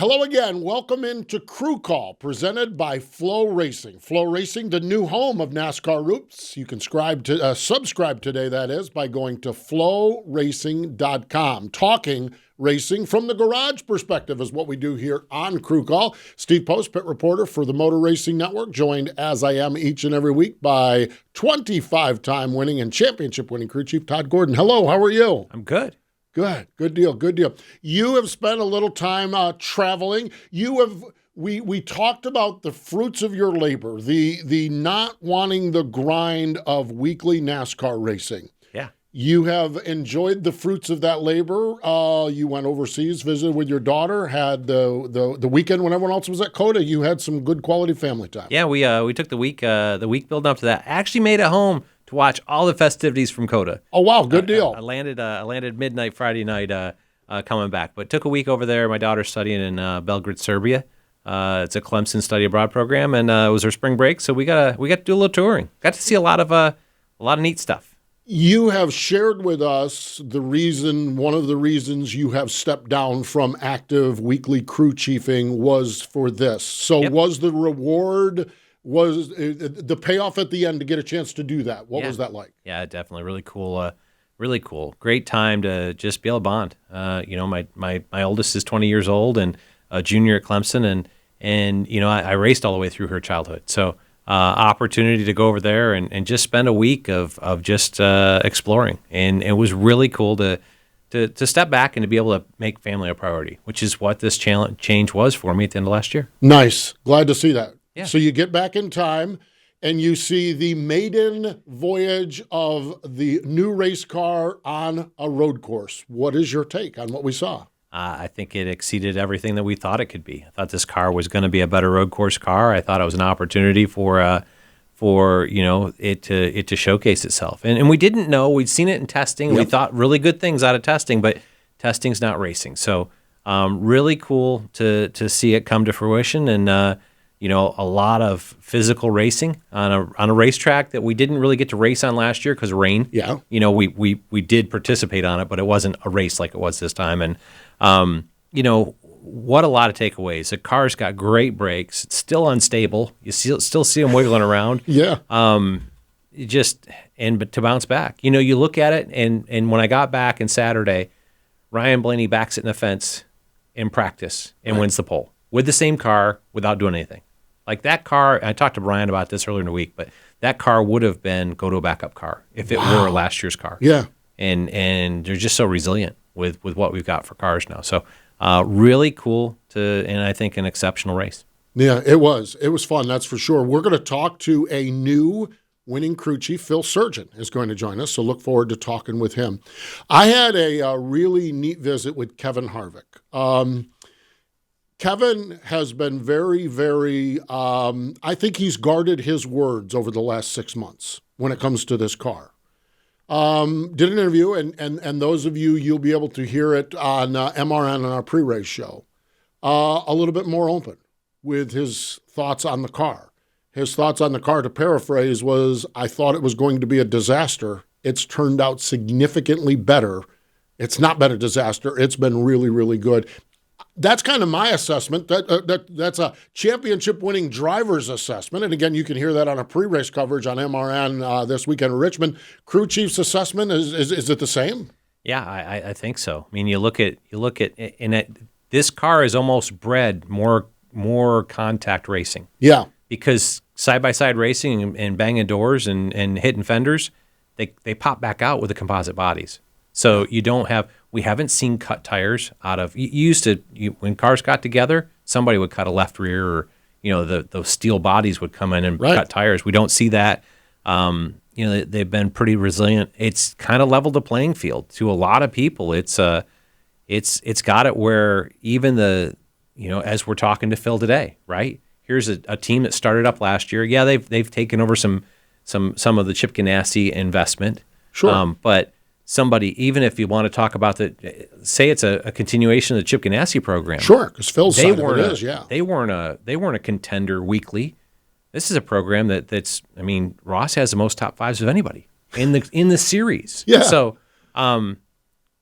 Hello again. Welcome into Crew Call, presented by Flow Racing. Flow Racing, the new home of NASCAR Roots. You can subscribe today, that is, by going to flowracing.com. Talking racing from the garage perspective is what we do here on Crew Call. Steve Post, pit reporter for the Motor Racing Network, joined as I am each and every week by 25-time winning and championship winning crew chief Todd Gordon. Hello, how are you? I'm good. Good deal. You have spent a little time traveling. We talked about the fruits of your labor, the not wanting the grind of weekly NASCAR racing. Yeah. You have enjoyed the fruits of that labor. You went overseas, visited with your daughter, had the weekend when everyone else was at COTA. You had some good quality family time. Yeah, we took the week building up to that. Actually made it home to watch all the festivities from COTA. Oh wow, good deal. I landed midnight Friday night coming back, but took a week over there. My daughter's studying in Belgrade, Serbia. It's a Clemson study abroad program, and it was her spring break, so we got to do a little touring. Got to see a lot of neat stuff. You have shared with us one of the reasons you have stepped down from active weekly crew chiefing was for this. So Yep. Was the reward, was the payoff at the end to get a chance to do that? What was that like? Yeah, definitely. Really cool. Really cool. Great time to just be able to bond. My oldest is 20 years old and a junior at Clemson, and I raced all the way through her childhood. So opportunity to go over there and just spend a week of just exploring. And it was really cool to step back and to be able to make family a priority, which is what this change was for me at the end of last year. Nice. Glad to see that. Yeah. So you get back in time and you see the maiden voyage of the new race car on a road course. What is your take on what we saw? I think it exceeded everything that we thought it could be. I thought this car was going to be a better road course car. I thought it was an opportunity for it to showcase itself. And we didn't know. We'd seen it in testing. Yep. We thought really good things out of testing, but testing's not racing. So really cool to see it come to fruition, and a lot of physical racing on a racetrack that we didn't really get to race on last year because of rain. Yeah. We did participate on it, but it wasn't a race like it was this time. And what a lot of takeaways. The car's got great brakes. It's still unstable. You still see them wiggling around. Yeah. But to bounce back, you look at it, and when I got back on Saturday, Ryan Blaney backs it in the fence in practice and wins the pole with the same car without doing anything. Like that car, I talked to Brian about this earlier in the week, but that car would have been go to a backup car if it were last year's car. Yeah. And they're just so resilient with what we've got for cars now. So really cool and I think an exceptional race. Yeah, it was. It was fun, that's for sure. We're going to talk to a new winning crew chief. Phil Sturgen is going to join us, so look forward to talking with him. I had a really neat visit with Kevin Harvick. Kevin has been very, very, I think he's guarded his words over the last 6 months when it comes to this car. Did an interview, and those of you, you'll be able to hear it on MRN on our pre-race show, a little bit more open with his thoughts on the car. His thoughts on the car, to paraphrase, was, I thought it was going to be a disaster. It's turned out significantly better. It's not been a disaster. It's been really, really good. That's kind of my assessment. That's a championship-winning driver's assessment. And again, you can hear that on a pre-race coverage on MRN this weekend in Richmond. Crew chief's assessment, is it the same? Yeah, I think so. I mean, you look at this car is almost bred more contact racing. Yeah, because side-by-side racing and banging doors and hitting fenders, they pop back out with the composite bodies. So we haven't seen cut tires out of, when cars got together, somebody would cut a left rear, or, those steel bodies would come in and cut tires. We don't see that. They've been pretty resilient. It's kind of leveled the playing field to a lot of people. It's got it where even as we're talking to Phil today, right? Here's a team that started up last year. Yeah, they've taken over some of the Chip Ganassi investment. Sure. But somebody, even if you want to talk about say it's a continuation of the Chip Ganassi program. Sure, because Phil's side of it is, yeah. They weren't a contender weekly. This is a program Ross has the most top fives of anybody in the series. Yeah. So,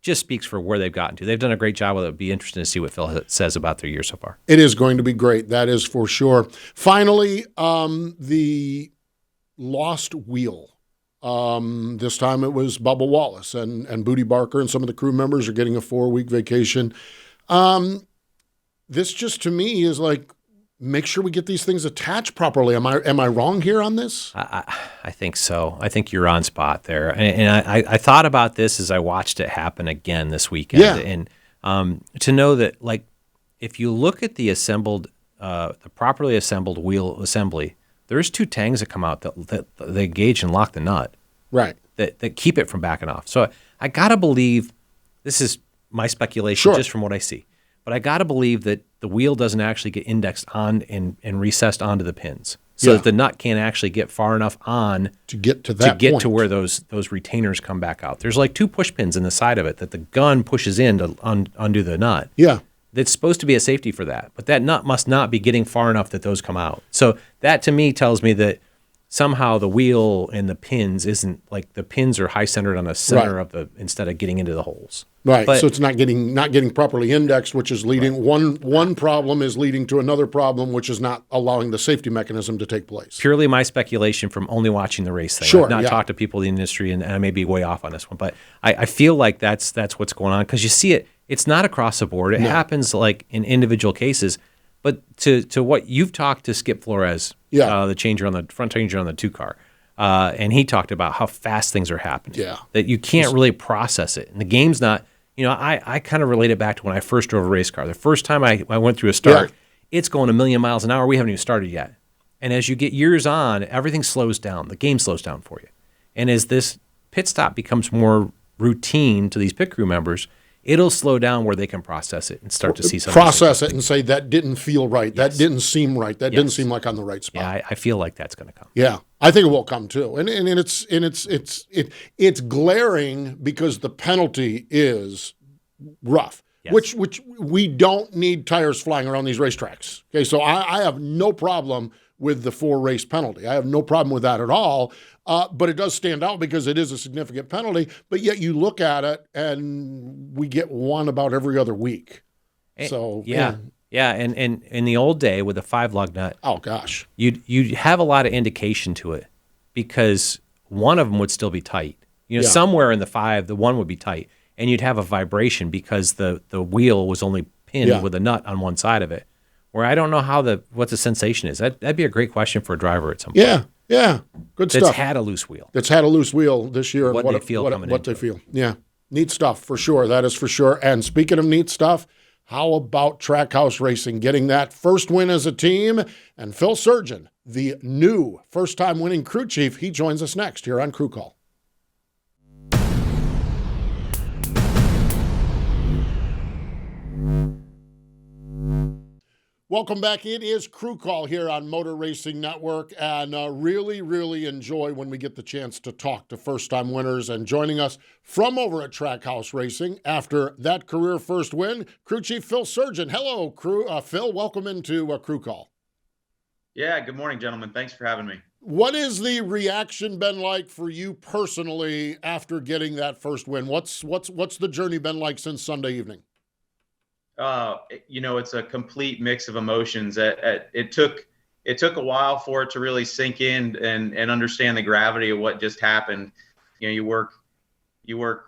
just speaks for where they've gotten to. They've done a great job with it. It'd be interesting to see what Phil says about their year so far. It is going to be great. That is for sure. Finally, the lost wheel. This time it was Bubba Wallace and Booty Barker, and some of the crew members are getting a 4-week vacation. This just to me is like, make sure we get these things attached properly. Am I wrong here on this? I think so. I think you're on spot there. And I thought about this as I watched it happen again this weekend. Yeah. And to know that, like, if you look at the properly assembled wheel assembly, there's 2 tangs that come out that they engage and lock the nut. Right. That keep it from backing off. So I got to believe, this is my speculation just from what I see, but I got to believe that the wheel doesn't actually get indexed on and recessed onto the pins, so that the nut can't actually get far enough on to get to that point. To where those retainers come back out. There's like 2 push pins in the side of it that the gun pushes in to undo the nut. Yeah. That's supposed to be a safety for that, but that nut must not be getting far enough that those come out. So that to me tells me that somehow the wheel and the pins isn't, like, the pins are high centered on the center of the, instead of getting into the holes. Right. So it's not getting properly indexed, which is leading one problem is leading to another problem, which is not allowing the safety mechanism to take place. Purely my speculation from only watching the race thing. Sure, I've not talked to people in the industry, and I may be way off on this one, but I feel like that's what's going on, because you see it. It's not across the board. It happens like in individual cases. But to what you've talked to Skip Flores, the front changer on the 2 car, and he talked about how fast things are happening. Yeah. That you can't really process it. And the game's not, I kind of relate it back to when I first drove a race car. The first time I went through a start, it's going a million miles an hour. We haven't even started yet. And as you get years on, everything slows down. The game slows down for you. And as this pit stop becomes more routine to these pit crew members, it'll slow down where they can process it and start to see something. Process it and say, that didn't feel right. That didn't seem right. That didn't seem like on the right spot. Yeah, I feel like that's going to come. Yeah, I think it will come too. And it's glaring because the penalty is rough. Yes. Which we don't need tires flying around these racetracks. Okay, so I have no problem with the 4 race penalty. I have no problem with that at all. But it does stand out because it is a significant penalty. But yet you look at it and we get one about every other week. So and in the old day with the 5 lug nut, oh gosh, you'd have a lot of indication to it because one of them would still be tight. Somewhere in the 5, the one would be tight, and you'd have a vibration because the wheel was only pinned with a nut on one side of it. Where I don't know what the sensation is. That'd be a great question for a driver at some point. Yeah, good stuff. That's had a loose wheel. That's had a loose wheel this year. What they feel coming what they feel. Yeah, neat stuff for sure. That is for sure. And speaking of neat stuff, how about Trackhouse Racing getting that first win as a team? And Phil Sturgen, the new first-time winning crew chief, he joins us next here on Crew Call. Welcome back. It is Crew Call here on Motor Racing Network, and really, really enjoy when we get the chance to talk to first-time winners. And joining us from over at Trackhouse Racing after that career first win, Crew Chief Phil Sturgen. Hello, Phil. Welcome into Crew Call. Yeah, good morning, gentlemen. Thanks for having me. What has the reaction been like for you personally after getting that first win? What's the journey been like since Sunday evening? It's a complete mix of emotions. It took a while for it to really sink in and understand the gravity of what just happened. You work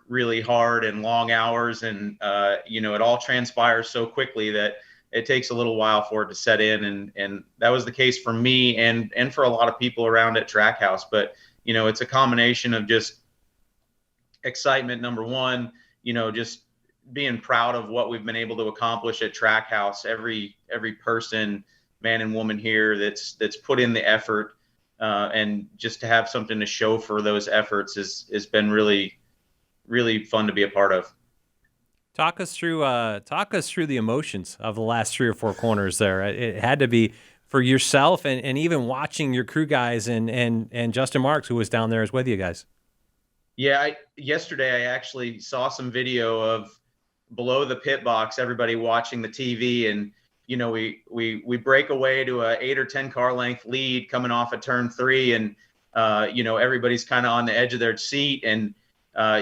really hard and long hours, and it all transpires so quickly that it takes a little while for it to set in, and that was the case for me and for a lot of people around at Trackhouse. But it's a combination of just excitement, number one, just being proud of what we've been able to accomplish at Trackhouse. Every person, man and woman here that's put in the effort, and just to have something to show for those efforts has been really, really fun to be a part of. Talk us through the emotions of the last 3 or 4 corners there. It had to be for yourself and even watching your crew guys and Justin Marks, who was down there as with you guys. Yeah, yesterday I actually saw some video of below the pit box, everybody watching the TV, and we break away to a 8 or 10 car length lead coming off of turn 3, and everybody's kind of on the edge of their seat, and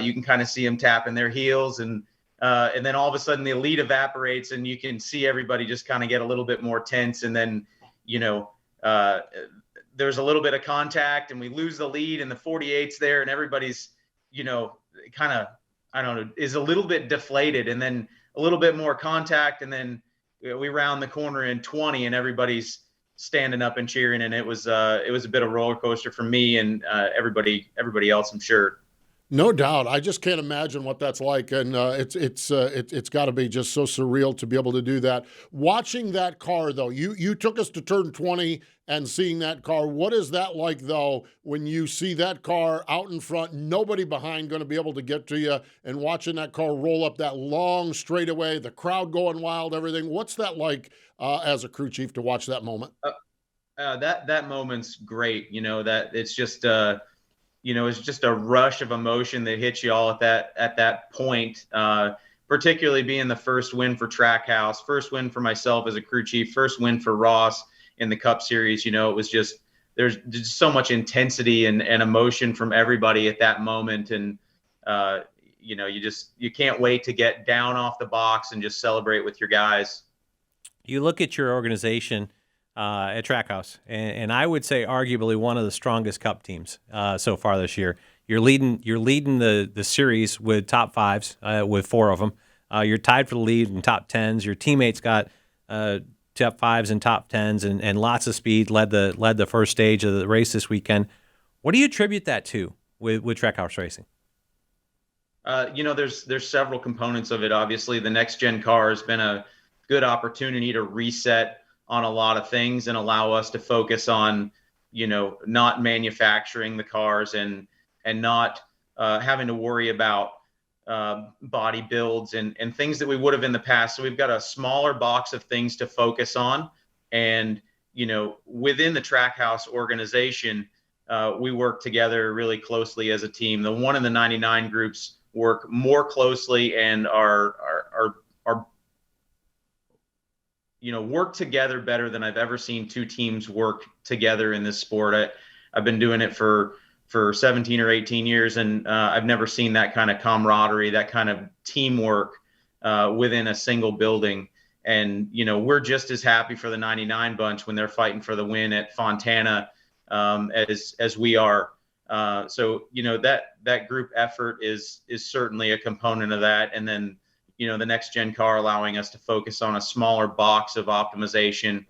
you can kind of see them tapping their heels, and then all of a sudden the lead evaporates, and you can see everybody just kind of get a little bit more tense, and then there's a little bit of contact, and we lose the lead, and the 48's there, and everybody's kind of, I don't know, is a little bit deflated, and then a little bit more contact, and then we round the corner in 20, and everybody's standing up and cheering, and it was a bit of a roller coaster for me and everybody else, I'm sure. No doubt. I just can't imagine what that's like, and it's got to be just so surreal to be able to do that. Watching that car, though, you took us to turn 20 and seeing that car. What is that like, though, when you see that car out in front, nobody behind going to be able to get to you, and watching that car roll up that long straightaway, the crowd going wild, everything? What's that like as a crew chief to watch that moment? That moment's great. That it's just it's just a rush of emotion that hits you all at that point, particularly being the first win for Trackhouse, first win for myself as a crew chief, first win for Ross in the Cup Series. It was just, there's just so much intensity and emotion from everybody at that moment. And, you can't wait to get down off the box and just celebrate with your guys. You look at your organization at Trackhouse, and I would say arguably one of the strongest Cup teams so far this year. You're leading the series with top fives with 4 of them. You're tied for the lead in top tens. Your teammates got top fives and top tens, and lots of speed. Led the first stage of the race this weekend. What do you attribute that to with Trackhouse racing? There's several components of it. Obviously, the next gen car has been a good opportunity to reset on a lot of things and allow us to focus on, not manufacturing the cars and not having to worry about body builds and things that we would have in the past. So we've got a smaller box of things to focus on. And, within the Trackhouse organization, we work together really closely as a team. The 1 and the 99 groups work more closely and are work together better than I've ever seen 2 teams work together in this sport. I've been doing it for 17 or 18 years, and I've never seen that kind of camaraderie, that kind of teamwork within a single building. And, we're just as happy for the 99 bunch when they're fighting for the win at Fontana as we are. So, that group effort is certainly a component of that. And then, the next gen car allowing us to focus on a smaller box of optimization,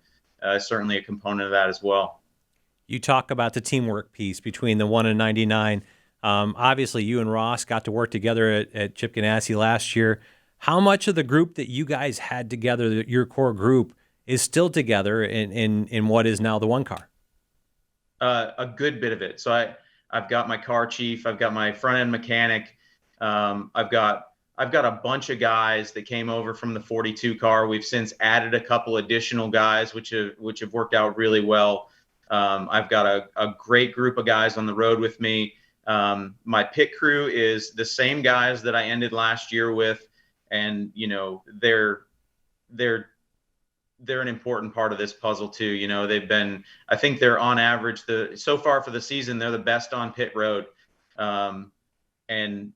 certainly a component of that as well. You talk about the teamwork piece between the 1 and 99. Obviously, you and Ross got to work together at Chip Ganassi last year. How much of the group that you guys had together, your core group, is still together in what is now the 1 car? A good bit of it. So I've got my car chief, I've got my front end mechanic, I've got a bunch of guys that came over from the 42 car. We've since added a couple additional guys, which have worked out really well. I've got a great group of guys on the road with me. My pit crew is the same guys that I ended last year with, and they're an important part of this puzzle too. They've been, I think they're on average so far for the season, they're the best on pit road, and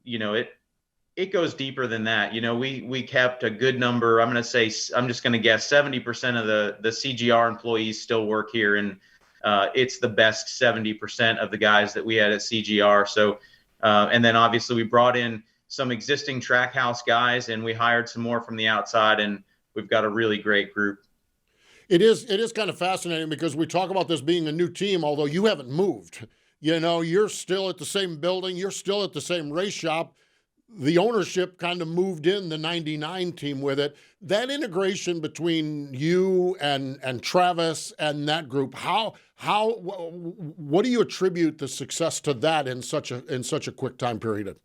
it goes deeper than that. We kept a good number. I'm just going to guess 70% of the CGR employees still work here. And it's the best 70% of the guys that we had at CGR. So, and then obviously we brought in some existing Trackhouse guys, and we hired some more from the outside, and we've got a really great group. It is kind of fascinating because we talk about this being a new team, although you haven't moved. You're still at the same building. You're still at the same race shop. The ownership kind of moved in the 99 team with it. That integration between you and Travis and that group, what do you attribute the success to that in such a quick time period?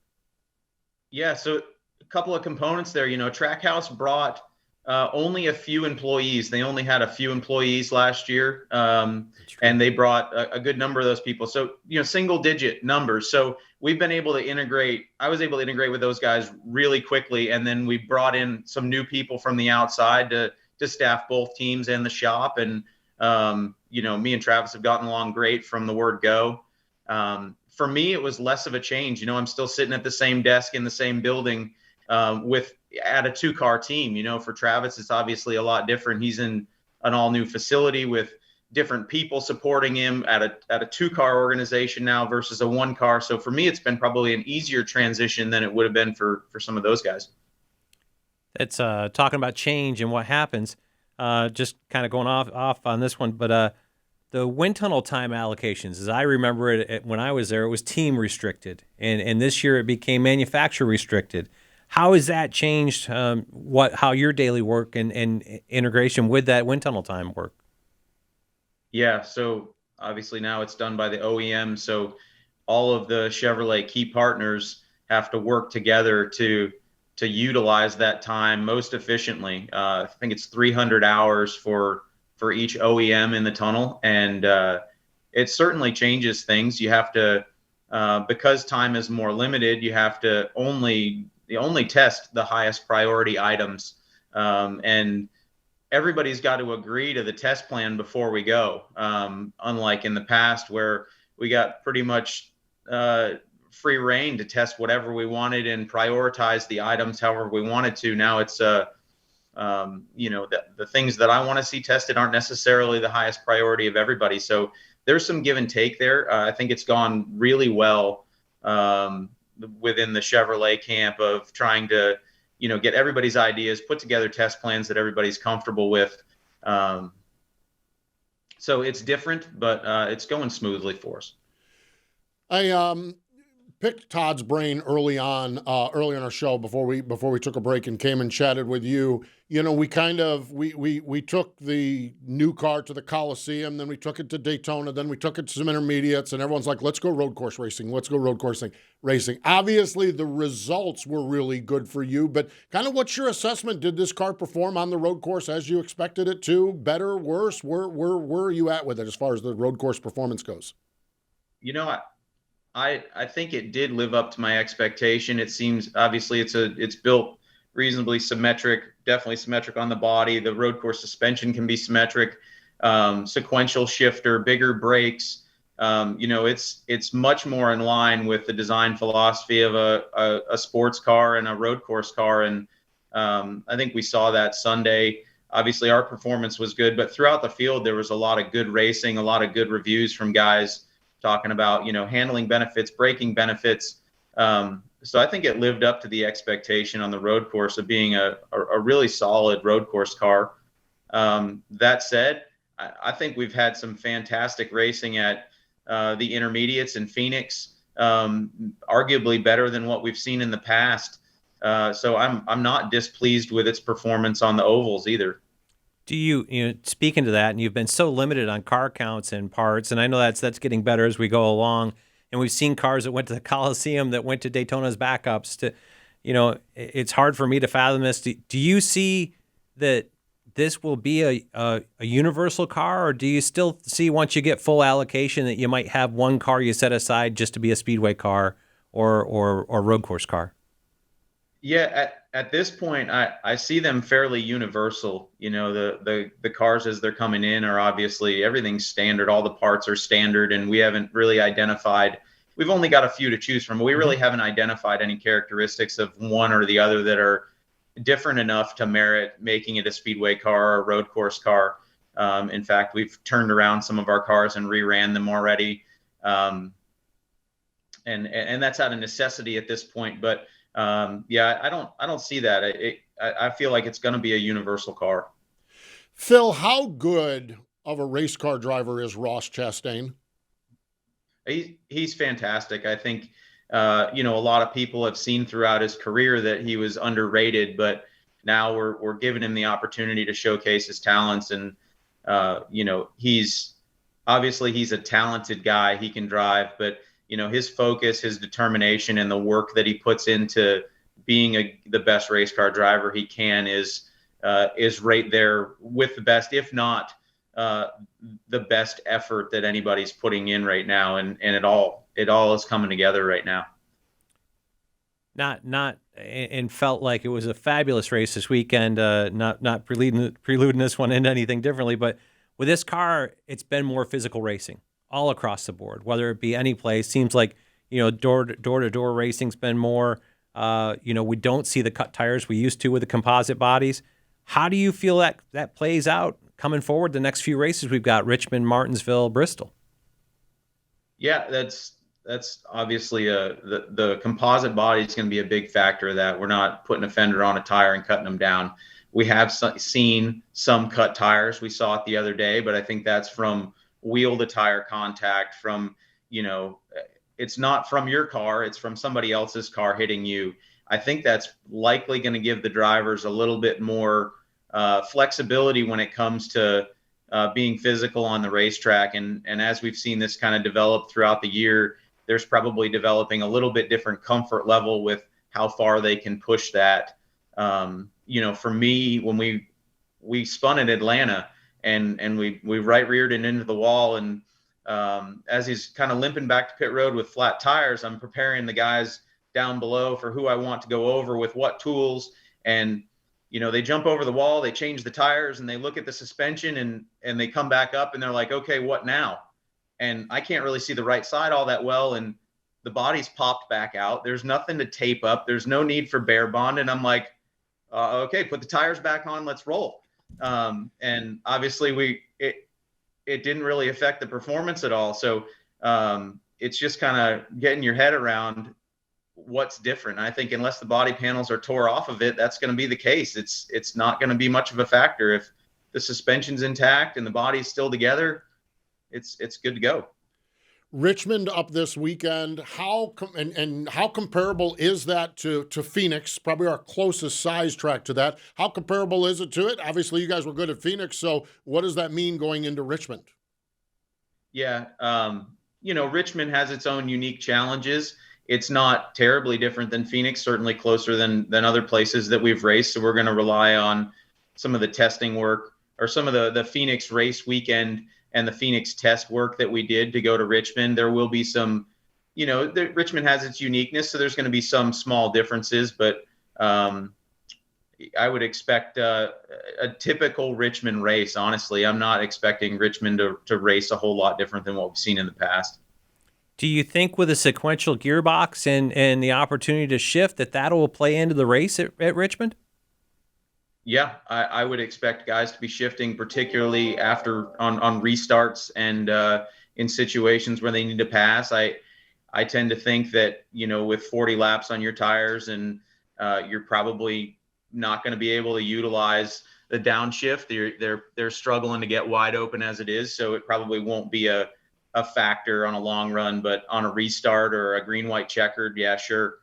Yeah, so a couple of components there. Trackhouse brought only a few employees. They only had a few employees last year, and they brought a good number of those people. So, single digit numbers. So we've been able to integrate. I was able to integrate with those guys really quickly. And then we brought in some new people from the outside to staff both teams and the shop. And, me and Travis have gotten along great from the word go. for me, it was less of a change. I'm still sitting at the same desk in the same building at a 2-car team. For Travis, it's obviously a lot different. He's in an all new facility with different people supporting him at a 2-car organization now versus a 1-car. So for me, it's been probably an easier transition than it would have been for some of those guys. It's talking about change and what happens. Just kind of going off on this one, but the wind tunnel time allocations, as I remember it when I was there, it was team restricted, and this year it became manufacturer restricted. How has that changed? How your daily work and integration with that wind tunnel time work? Yeah, so obviously now it's done by the OEM. So all of the Chevrolet key partners have to work together to utilize that time most efficiently. I think it's 300 hours for each OEM in the tunnel, and it certainly changes things. You have to, because time is more limited, you have to only test the highest priority items, and everybody's got to agree to the test plan before we go. Unlike in the past where we got pretty much free reign to test whatever we wanted and prioritize the items however we wanted to. Now it's the things that I want to see tested aren't necessarily the highest priority of everybody. So there's some give and take there. I think it's gone really well within the Chevrolet camp of trying to, get everybody's ideas, put together test plans that everybody's comfortable with. So it's different, but it's going smoothly for us. I picked Todd's brain early on our show before we took a break and came and chatted with you. We we took the new car to the Coliseum, then we took it to Daytona, then we took it to some intermediates, and everyone's like, let's go road course racing. Obviously, the results were really good for you, but kind of what's your assessment? Did this car perform on the road course as you expected it to? Better, worse? Where are you at with it as far as the road course performance goes? I think it did live up to my expectation. It seems obviously it's built reasonably symmetric, definitely symmetric on the body. The road course suspension can be symmetric, sequential shifter, bigger brakes. It's much more in line with the design philosophy of a sports car and a road course car. And I think we saw that Sunday. Obviously our performance was good, but throughout the field, there was a lot of good racing, a lot of good reviews from guys talking about, handling benefits, braking benefits. So I think it lived up to the expectation on the road course of being a really solid road course car. That said, I think we've had some fantastic racing at the intermediates in Phoenix, arguably better than what we've seen in the past. So I'm not displeased with its performance on the ovals either. Do you speaking to that, and you've been so limited on car counts and parts, and I know that's getting better as we go along, and we've seen cars that went to the Coliseum that went to Daytona's backups to, it's hard for me to fathom this. Do you see that this will be a universal car, or do you still see once you get full allocation that you might have one car you set aside just to be a speedway car or road course car? Yeah, at this point, I see them fairly universal. The cars as they're coming in are obviously everything's standard. All the parts are standard, and we haven't really identified. We've only got a few to choose from, but we really haven't identified any characteristics of one or the other that are different enough to merit making it a speedway car or a road course car. In fact, we've turned around some of our cars and reran them already, and that's out of necessity at this point. But I don't see that. I feel like it's going to be a universal car. Phil, how good of a race car driver is Ross Chastain? He's fantastic. I think, a lot of people have seen throughout his career that he was underrated, but now we're giving him the opportunity to showcase his talents. And, he's a talented guy. He can drive, but his focus, his determination, and the work that he puts into being the best race car driver he can is right there with the best, if not the best effort that anybody's putting in right now. And it all is coming together right now. And felt like it was a fabulous race this weekend. Not preluding this one into anything differently, but with this car, it's been more physical racing all across the board, whether it be any place. Seems like, door-to-door racing's been more, we don't see the cut tires we used to with the composite bodies. How do you feel that plays out coming forward the next few races we've got, Richmond, Martinsville, Bristol? Yeah, that's obviously the composite body is going to be a big factor of that. We're not putting a fender on a tire and cutting them down. We have seen some cut tires. We saw it the other day, but I think that's from wheel to tire contact from, it's not from your car, it's from somebody else's car hitting you. I think that's likely going to give the drivers a little bit more flexibility when it comes to being physical on the racetrack. And as we've seen this kind of develop throughout the year, there's probably developing a little bit different comfort level with how far they can push that. For me, when we spun at Atlanta and we right reared it into the wall, and as he's kind of limping back to pit road with flat tires, I'm preparing the guys down below for who I want to go over with what tools. And they jump over the wall, they change the tires, and they look at the suspension and they come back up and they're like, okay, what now? And I can't really see the right side all that well. And the body's popped back out. There's nothing to tape up. There's no need for bare bond. And I'm like, okay, put the tires back on, let's roll. And obviously it didn't really affect the performance at all. So it's just kind of getting your head around what's different. I think unless the body panels are tore off of it, that's going to be the case. It's not going to be much of a factor. If the suspension's intact and the body's still together, it's good to go. Richmond up this weekend. How comparable is that to Phoenix? Probably our closest size track to that. How comparable is it to it? Obviously, you guys were good at Phoenix. So what does that mean going into Richmond? Yeah. Richmond has its own unique challenges. It's not terribly different than Phoenix, certainly closer than other places that we've raced. So we're going to rely on some of the testing work or some of the Phoenix race weekend and the Phoenix test work that we did to go to Richmond. There will be some, Richmond has its uniqueness, so there's going to be some small differences, but I would expect a typical Richmond race. Honestly, I'm not expecting Richmond to race a whole lot different than what we've seen in the past. Do you think with a sequential gearbox and the opportunity to shift that will play into the race at Richmond? Yeah, I would expect guys to be shifting, particularly after on restarts and in situations where they need to pass. I tend to think that, with 40 laps on your tires and you're probably not going to be able to utilize the downshift. They're struggling to get wide open as it is, so it probably won't be a factor on a long run, but on a restart or a green-white checkered, yeah, sure.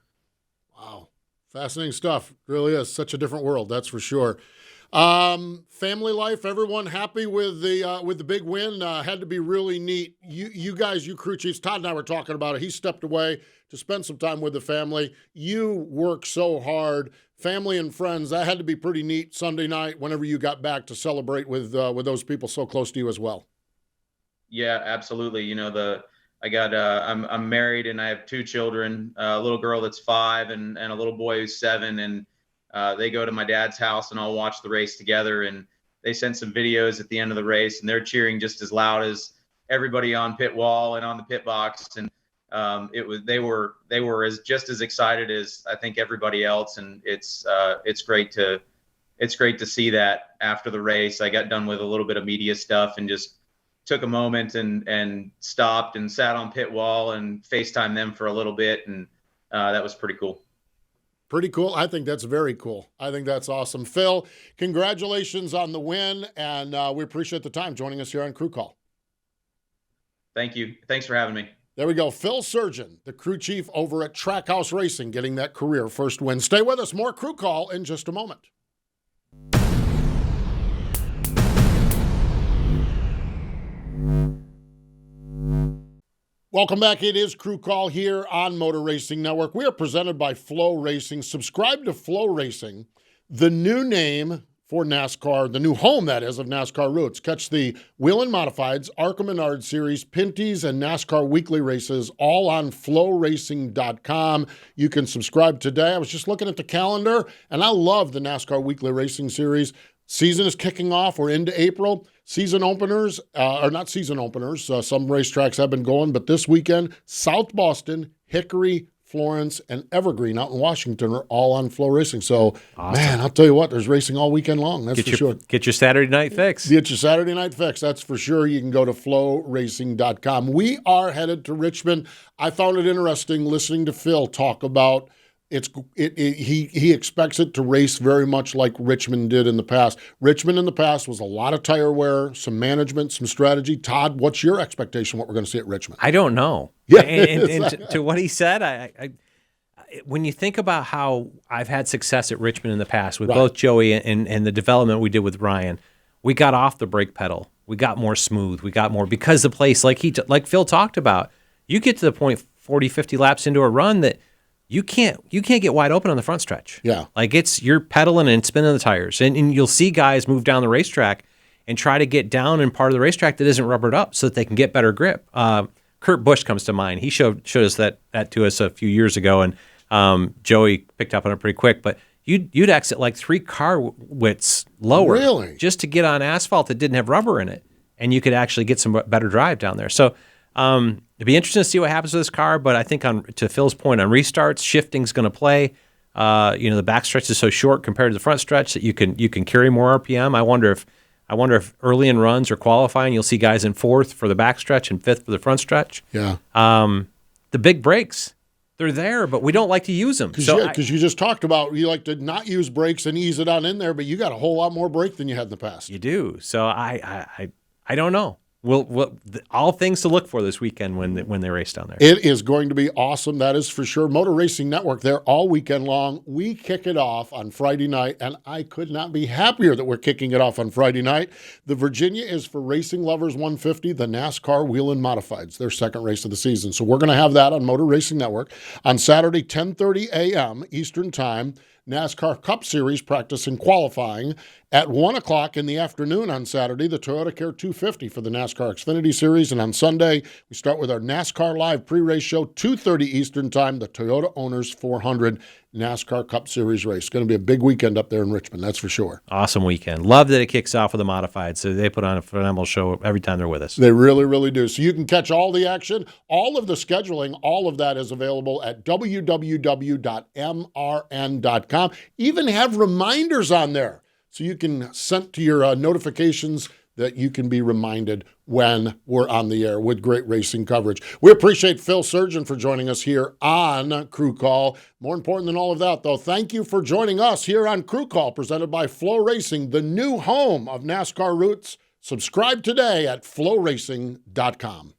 Wow. Fascinating stuff. It really is such a different world, that's for sure. Family life, everyone happy with the big win? Had to be really neat. You guys, you crew chiefs, Todd and I were talking about it. He stepped away to spend some time with the family. You work so hard. Family and friends, that had to be pretty neat Sunday night whenever you got back to celebrate with those people so close to you as well. Yeah, absolutely. I'm married and I have two children, a little girl that's 5 and a little boy who's 7. And they go to my dad's house and I'll watch the race together. And they sent some videos at the end of the race and they're cheering just as loud as everybody on pit wall and on the pit box. And they were just as excited as I think everybody else. And it's great to see that after the race. I got done with a little bit of media stuff and just took a moment and stopped and sat on pit wall and FaceTime them for a little bit. And that was pretty cool. Pretty cool. I think that's very cool. I think that's awesome. Phil, congratulations on the win. And we appreciate the time joining us here on Crew Call. Thank you. Thanks for having me. There we go. Phil Sturgen, the crew chief over at Trackhouse Racing, getting that career first win. Stay with us. More Crew Call in just a moment. Welcome back. It is Crew Call here on Motor Racing Network. We are presented by Flow Racing. Subscribe to Flow Racing, the new name for NASCAR, the new home, that is, of NASCAR roots. Catch the Wheel and Modifieds, ARCA Menard Series, Pinty's, and NASCAR weekly races all on flowracing.com. You can subscribe today. I was just looking at the calendar, and I love the NASCAR weekly racing series. Season is kicking off. We're into April. Season openers, or not season openers. Some racetracks have been going, but this weekend, South Boston, Hickory, Florence, and Evergreen out in Washington are all on Flow Racing. So, Awesome. Man, I'll tell you what, there's racing all weekend long. That's for sure. Get your Saturday night fix. Get your Saturday night fix. That's for sure. You can go to flowracing.com. We are headed to Richmond. I found it interesting listening to Phil talk about he expects it to race very much like Richmond did in the past. Richmond in the past was a lot of tire wear, some management, some strategy. Todd, what's your expectation what we're going to see at Richmond? I don't know. Yeah. And to what he said, I when you think about how I've had success at Richmond in the past with both Joey and the development we did with Ryan, we got off the brake pedal. We got more smooth. We got more because the place, like Phil talked about, you get to the point 40, 50 laps into a run that you can't get wide open on the front stretch. Yeah. Like you're pedaling and spinning the tires. And you'll see guys move down the racetrack and try to get down in part of the racetrack that isn't rubbered up so that they can get better grip. Kurt Busch comes to mind. He showed us that to us a few years ago, and Joey picked up on it pretty quick. But you'd exit like 3 car widths lower Really? just to get on asphalt that didn't have rubber in it, and you could actually get some better drive down there. So it'd be interesting to see what happens with this car, but I think to Phil's point on restarts, shifting's going to play. The back stretch is so short compared to the front stretch that you can carry more RPM. I wonder if early in runs or qualifying, you'll see guys in 4th for the back stretch and 5th for the front stretch. Yeah. The big brakes, they're there, but we don't like to use them. Because you just talked about you like to not use brakes and ease it on in there, but you got a whole lot more brake than you had in the past. You do. So I don't know. All things to look for this weekend when they race down there. It is going to be awesome. That is for sure. Motor Racing Network, they're all weekend long. We kick it off on Friday night, and I could not be happier that we're kicking it off on Friday night. The Virginia is for Racing Lovers 150, the NASCAR Wheel and Modifieds, their second race of the season. So we're going to have that on Motor Racing Network. On Saturday, 10:30 a.m. Eastern Time, NASCAR Cup Series practice and qualifying. At 1 o'clock in the afternoon on Saturday, the Toyota Care 250 for the NASCAR Xfinity Series. And on Sunday, we start with our NASCAR Live pre-race show, 2:30 Eastern Time, the Toyota Owners 400 NASCAR Cup Series race. It's going to be a big weekend up there in Richmond, that's for sure. Awesome weekend. Love that it kicks off with the modified. So they put on a phenomenal show every time they're with us. They really, really do. So you can catch all the action. All of the scheduling, all of that is available at www.mrn.com. Even have reminders on there. So you can send to your notifications that you can be reminded when we're on the air with great racing coverage. We appreciate Phil Sturgen for joining us here on Crew Call. More important than all of that, though, thank you for joining us here on Crew Call, presented by Flow Racing, the new home of NASCAR roots. Subscribe today at flowracing.com.